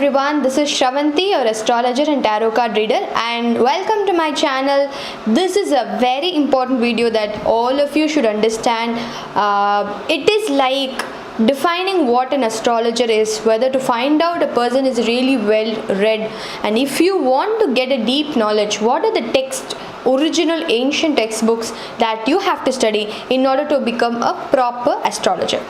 everyone, this is Shravanthi, your astrologer and tarot card reader, and welcome to my channel. This is a very important video that all of you should understand. It is like defining what an astrologer is, whether to find out a person is really well read, and if you want to get a deep knowledge, what are the original ancient textbooks that you have to study in order to become a proper astrologer.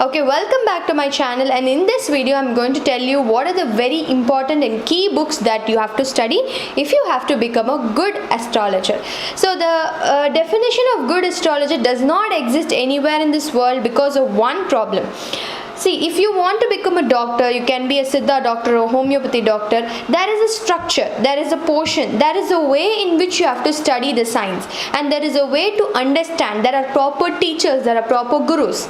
Okay, welcome back to my channel, and in this video I'm going to tell you what are the very important and key books that you have to study if you have to become a good astrologer. So the definition of good astrologer does not exist anywhere in this world because of one problem. See, if you want to become a doctor, you can be a Siddha doctor or homeopathy doctor. There is a structure, there is a portion, there is a way in which you have to study the science, and there is a way to understand. There are proper teachers, there are proper gurus.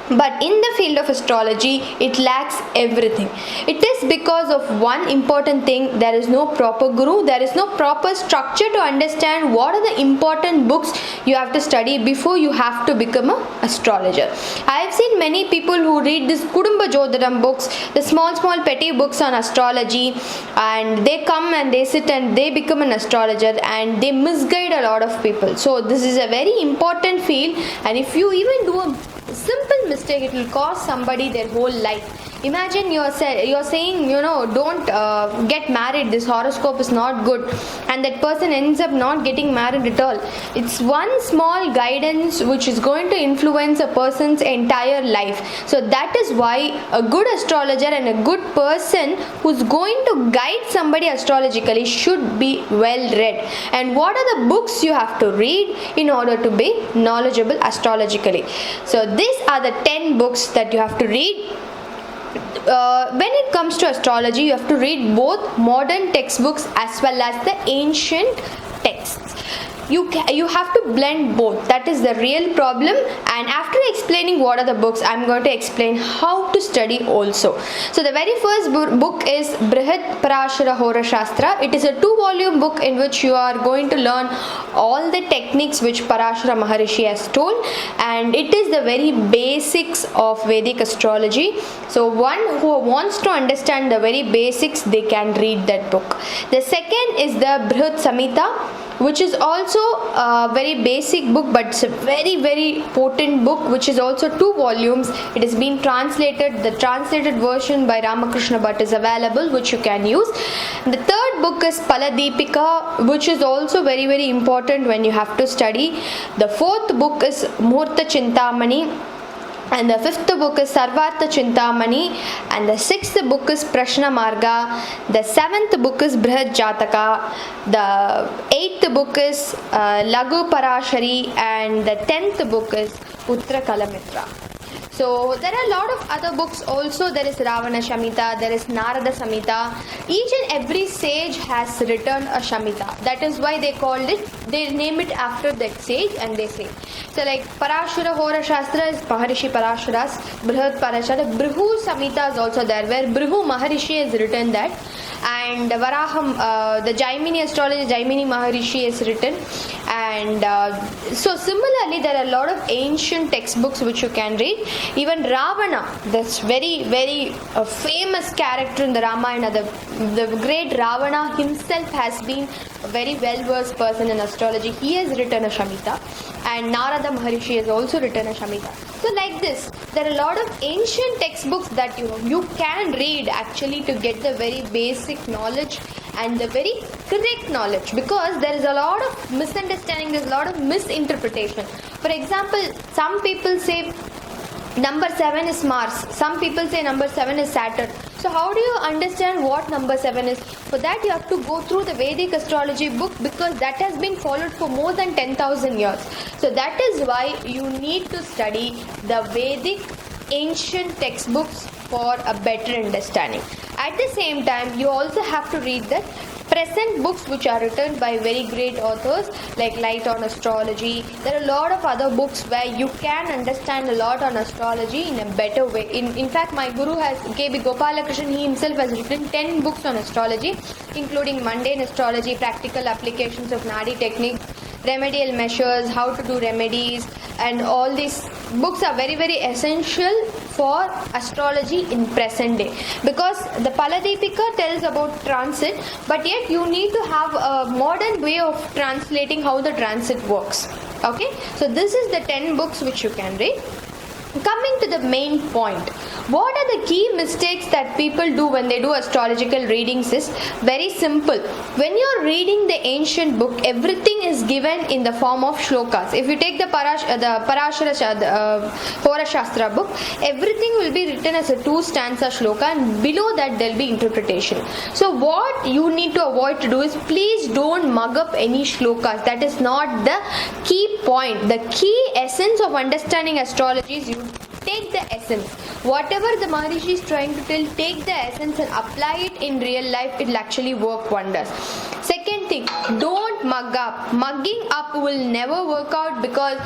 But in the field of astrology, it lacks everything. It is because of one important thing: there is no proper guru, there is no proper structure to understand what are the important books you have to study before you have to become an astrologer. I have seen many people who read this Kudumba Jodhadam books, the small petty books on astrology, and they come and they sit and they become an astrologer, and they misguide a lot of people. So this is a very important field, and if you even do a simple mistake, it will cost somebody their whole life. Imagine you're saying, don't get married, this horoscope is not good, and that person ends up not getting married at all. It's one small guidance which is going to influence a person's entire life. So that is why a good astrologer and a good person who's going to guide somebody astrologically should be well read. And what are the books you have to read in order to be knowledgeable astrologically? So these are the 10 books that you have to read. When it comes to astrology, you have to read both modern textbooks as well as the ancient texts. You have to blend both. That is the real problem. And after explaining what are the books, I'm going to explain how to study also. So the very first book is Brihat Parashara Hora Shastra. It is a 2-volume book in which you are going to learn all the techniques which Parashara Maharishi has told, and it is the very basics of Vedic astrology. So one who wants to understand the very basics, they can read that book. The second is the Brihat Samhita, which is also a very basic book, but it's a very potent book, which is also 2 volumes. It has been translated. The translated version by Ramakrishna Bhatt is available, which you can use. The third book is Paladipika, which is also very important when you have to study. The fourth book is Muhurta Chintamani, and the fifth book is Sarvartha Chintamani, and the sixth book is Prashna Marga, the seventh book is Brihat Jataka, the eighth book is Lagu Parashari, and the 10th book is Uttra Kalamitra. So there are a lot of other books also. There is Ravana Shamhita, there is Narada Samhita. Each and every sage has written a Shamhita. That is why they name it after that sage, and they say. So like Parashara Hora Shastra is Maharishi Parashara's Brihat Parashara. Brihu Samhita is also there, where Brihu Maharishi has written that. And Varaham, the Jaimini astrology, Jaimini Maharishi has written. And so similarly, there are a lot of ancient textbooks which you can read. Even Ravana, this very famous character in the Ramayana, the great Ravana himself has been a very well-versed person in astrology. He has written a Shamhita, and Narada Maharishi has also written a Shamhita. So like this, there are a lot of ancient textbooks that you can read actually to get the very basic knowledge and the very correct knowledge, because there is a lot of misunderstanding, there is a lot of misinterpretation. For example, some people say number 7 is Mars, some people say number 7 is Saturn. So how do you understand what number 7 is? For that you have to go through the Vedic astrology book, because that has been followed for more than 10,000 years. So that is why you need to study the Vedic ancient textbooks for a better understanding. At the same time, you also have to read the present books which are written by very great authors like Light on Astrology. There are a lot of other books where you can understand a lot on astrology in a better way. In fact, my guru has, K.B. Gopalakrishnan, he himself has written 10 books on astrology, including mundane astrology, practical applications of Nadi techniques, remedial measures, how to do remedies, and all these books are very essential for astrology in present day, because the Paladipika tells about transit, but yet you need to have a modern way of translating how the transit works. Okay, so this is the 10 books which you can read. Coming to the main point, what are the key mistakes that people do when they do astrological readings is very simple. When you're reading the ancient book, everything is given in the form of shlokas. If you take the Hora Shastra book, everything will be written as a 2 stanza shloka, and below that there will be interpretation. So what you need to avoid to do is, please don't mug up any shlokas. That is not the key point. The key essence of understanding astrology is you take the essence. Whatever the Maharishi is trying to tell, take the essence and apply it in real life. It will actually work wonders. Second thing, don't mug up. Mugging up will never work out, because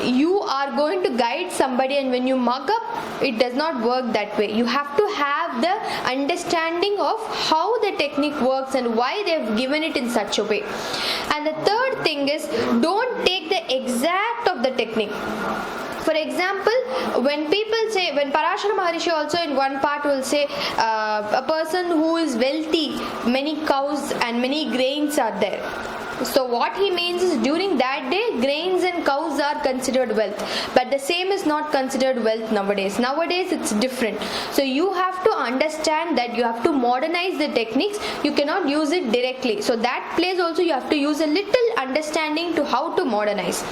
you are going to guide somebody, and when you mug up, it does not work that way. You have to have the understanding of how the technique works and why they have given it in such a way. And the third thing is, don't take the exact of the technique. For example, when people say, when Parashara Maharishi also in one part will say, a person who is wealthy, many cows and many grains are there. So what he means is, during that day, grains and cows are considered wealth, but the same is not considered wealth nowadays. Nowadays it's different. So you have to understand that you have to modernize the techniques. You cannot use it directly. So that place also you have to use a little understanding to how to modernize.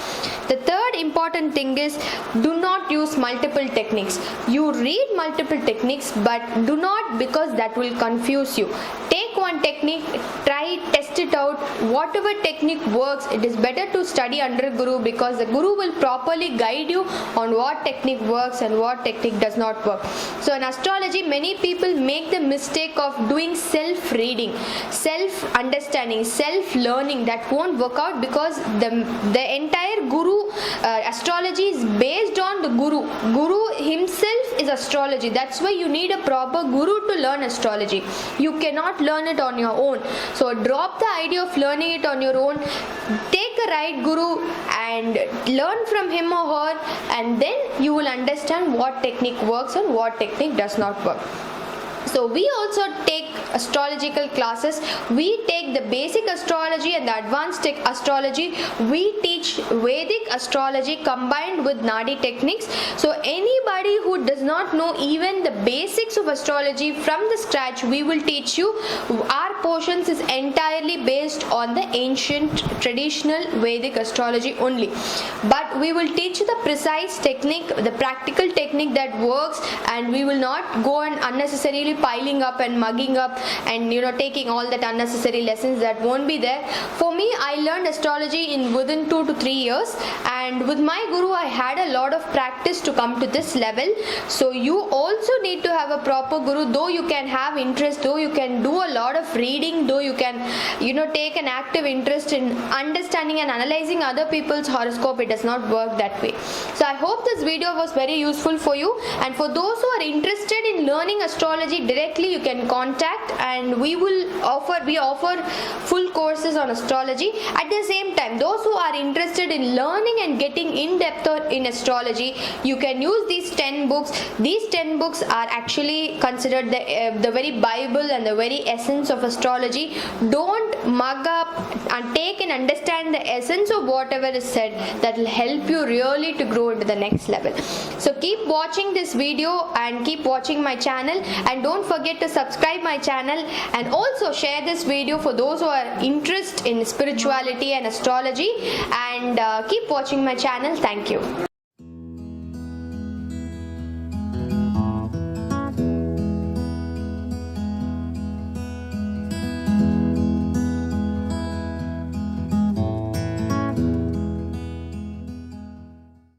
The third important thing is, do not use multiple techniques. You read multiple techniques, but do not, because that will confuse you. Take one technique, try, test it out. Whatever technique works, it is better to study under Guru, because the Guru will properly guide you on what technique works and what technique does not work. So in astrology, many people make the mistake of doing self-reading, self-understanding, self-learning. That won't work out, because the entire Guru astrology is based on the Guru. Guru himself is astrology. That's why you need a proper Guru to learn astrology. You cannot learn it on your own. So drop the idea of learning it on your own. Take a right Guru and learn from him or her, and then you will understand what technique works and what technique does not work. So we also take astrological classes. We take the basic astrology and the advanced astrology. We teach Vedic astrology combined with Nadi techniques. So anybody who does not know even the basics of astrology from the scratch, we will teach you. Our portions is entirely based on the ancient traditional Vedic astrology only. But we will teach you the precise technique, the practical technique that works, and we will not go and unnecessarily piling up and mugging up and taking all that unnecessary lessons. That won't be there. For me, I learned astrology in within 2 to 3 years, and with my Guru I had a lot of practice to come to this level. So you also need to have a proper Guru. Though you can have interest, though you can do a lot of reading, though you can take an active interest in understanding and analyzing other people's horoscope, it does not work that way. So I hope this video was very useful for you, and for those who are interested in learning astrology directly, you can contact, and we offer full courses on astrology. At the same time, those who are interested in learning and getting in depth in astrology, you can use these 10 books. These 10 books are actually considered the very Bible and the very essence of astrology. Don't mug up, and take and understand the essence of whatever is said. That will help you really to grow into the next level. So keep watching this video and keep watching my channel, and don't forget to subscribe my channel, and also share this video for those who are interested in spirituality and astrology, and keep watching my channel. Thank you.